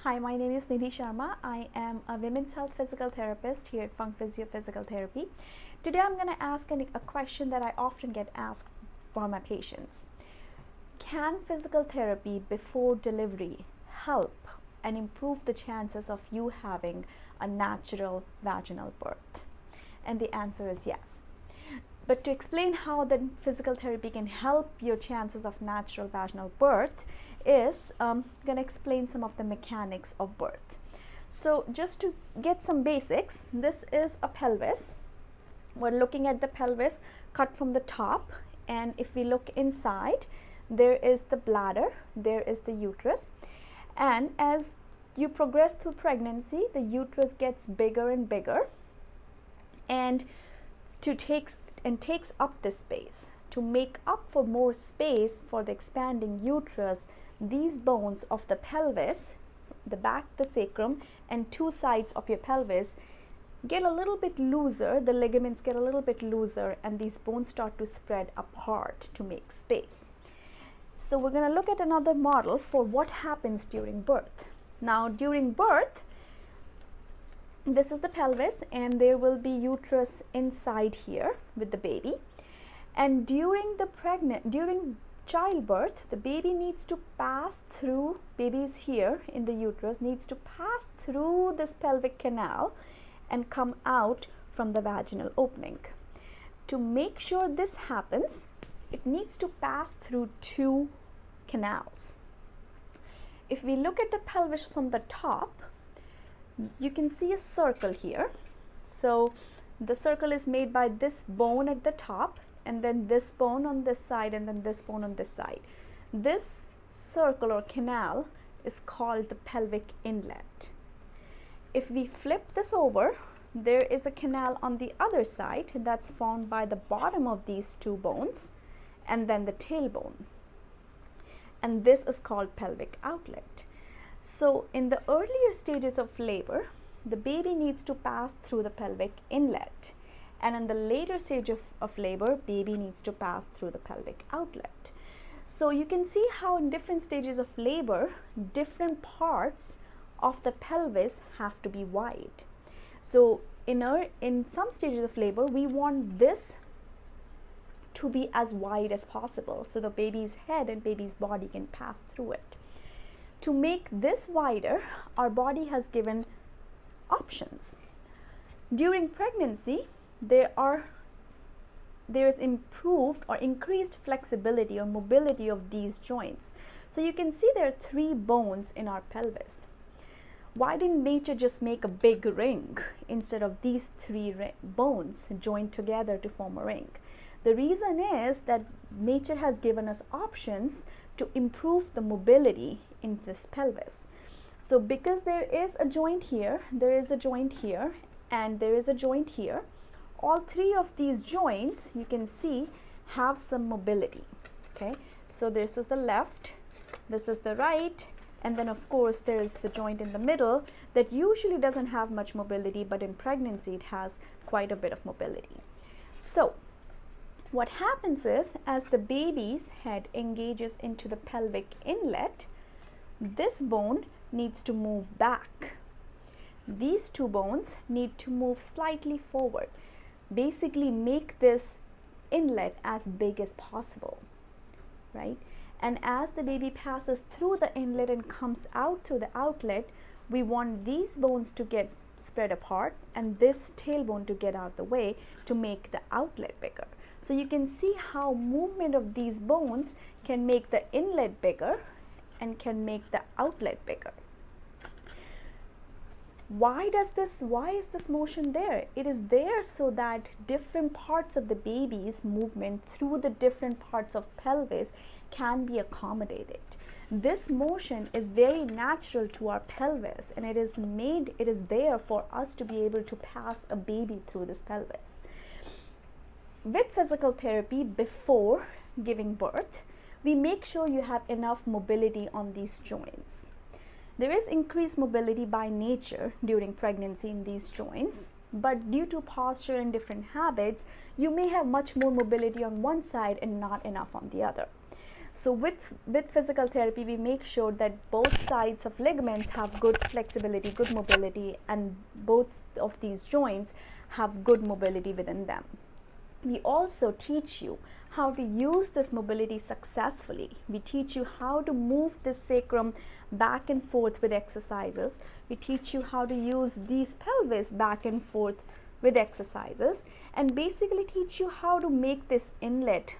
Hi, my name is Nidhi Sharma. I am a women's health physical therapist here at FuncPhysio Physical Therapy. Today I'm going to ask a question that I often get asked for my patients. Can physical therapy before delivery help and improve the chances of you having a natural vaginal birth? And the answer is yes. But to explain how the physical therapy can help your chances of natural vaginal birth is going to explain some of the mechanics of birth. So just to get some basics, this is a pelvis. We're looking at the pelvis cut from the top, and if we look inside, there is the bladder, there is the uterus, and as you progress through pregnancy, the uterus gets bigger and bigger and takes up this space. To make up for more space for the expanding uterus, these bones of the pelvis, the back, the sacrum, and two sides of your pelvis get a little bit looser, the ligaments get a little bit looser, and these bones start to spread apart to make space. So we're going to look at another model for what happens during birth. Now, during birth, this is the pelvis, and there will be uterus inside here with the baby. And during childbirth, the baby needs to pass through, baby is here in the uterus, needs to pass through this pelvic canal and come out from the vaginal opening. To make sure this happens, it needs to pass through two canals. If we look at the pelvis from the top, you can see a circle here. So the circle is made by this bone at the top, and then this bone on this side, and then this bone on this side. This circle or canal is called the pelvic inlet. If we flip this over, there is a canal on the other side that's formed by the bottom of these two bones and then the tailbone. And this is called pelvic outlet. So in the earlier stages of labor, the baby needs to pass through the pelvic inlet. And in the later stage of labor, baby needs to pass through the pelvic outlet. So you can see how in different stages of labor, different parts of the pelvis have to be wide. So in some stages of labor, we want this to be as wide as possible so the baby's head and baby's body can pass through it. To make this wider, our body has given options. During pregnancy, there is improved or increased flexibility or mobility of these joints. So you can see there are three bones in our pelvis. Why didn't nature just make a big ring instead of these three bones joined together to form a ring? The reason is that nature has given us options to improve the mobility in this pelvis. So because there is a joint here, there is a joint here, and there is a joint here, all three of these joints, you can see, have some mobility. Okay, so this is the left, this is the right, and then of course there is the joint in the middle that usually doesn't have much mobility, but in pregnancy it has quite a bit of mobility. So what happens is, as the baby's head engages into the pelvic inlet, this bone needs to move back. These two bones need to move slightly forward. Basically make this inlet as big as possible, right? And as the baby passes through the inlet and comes out through the outlet, we want these bones to get spread apart and this tailbone to get out the way to make the outlet bigger. So you can see how movement of these bones can make the inlet bigger and can make the outlet bigger. Why is this motion there? It is there so that different parts of the baby's movement through the different parts of pelvis can be accommodated. This motion is very natural to our pelvis, and it is there for us to be able to pass a baby through this pelvis. With physical therapy before giving birth, we make sure you have enough mobility on these joints. There is increased mobility by nature during pregnancy in these joints, but due to posture and different habits, you may have much more mobility on one side and not enough on the other. So with physical therapy, we make sure that both sides of ligaments have good flexibility, good mobility, and both of these joints have good mobility within them. We also teach you how to use this mobility successfully. We teach you how to move this sacrum back and forth with exercises. We teach you how to use these pelvis back and forth with exercises, and basically teach you how to make this inlet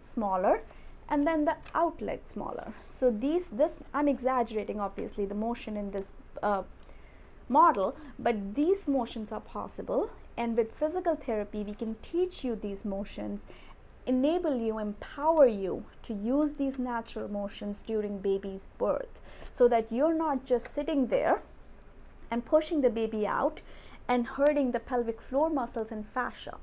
smaller and then the outlet smaller. So this I'm exaggerating obviously the motion in this model, but these motions are possible, and with physical therapy we can teach you these motions, enable you, empower you to use these natural motions during baby's birth, so that you're not just sitting there and pushing the baby out and hurting the pelvic floor muscles and fascia.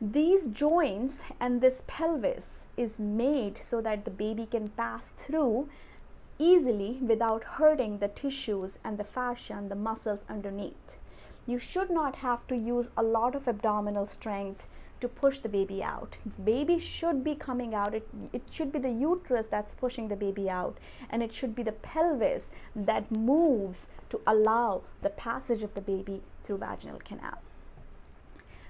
These joints and this pelvis is made so that the baby can pass through easily without hurting the tissues and the fascia and the muscles underneath. You should not have to use a lot of abdominal strength to push the baby out. The baby should be coming out. It should be the uterus that's pushing the baby out, and it should be the pelvis that moves to allow the passage of the baby through vaginal canal.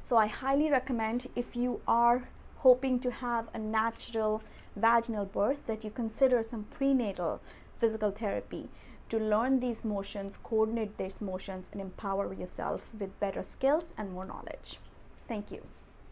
So I highly recommend, if you are hoping to have a natural vaginal birth, that you consider some prenatal physical therapy to learn these motions, coordinate these motions, and empower yourself with better skills and more knowledge. Thank you.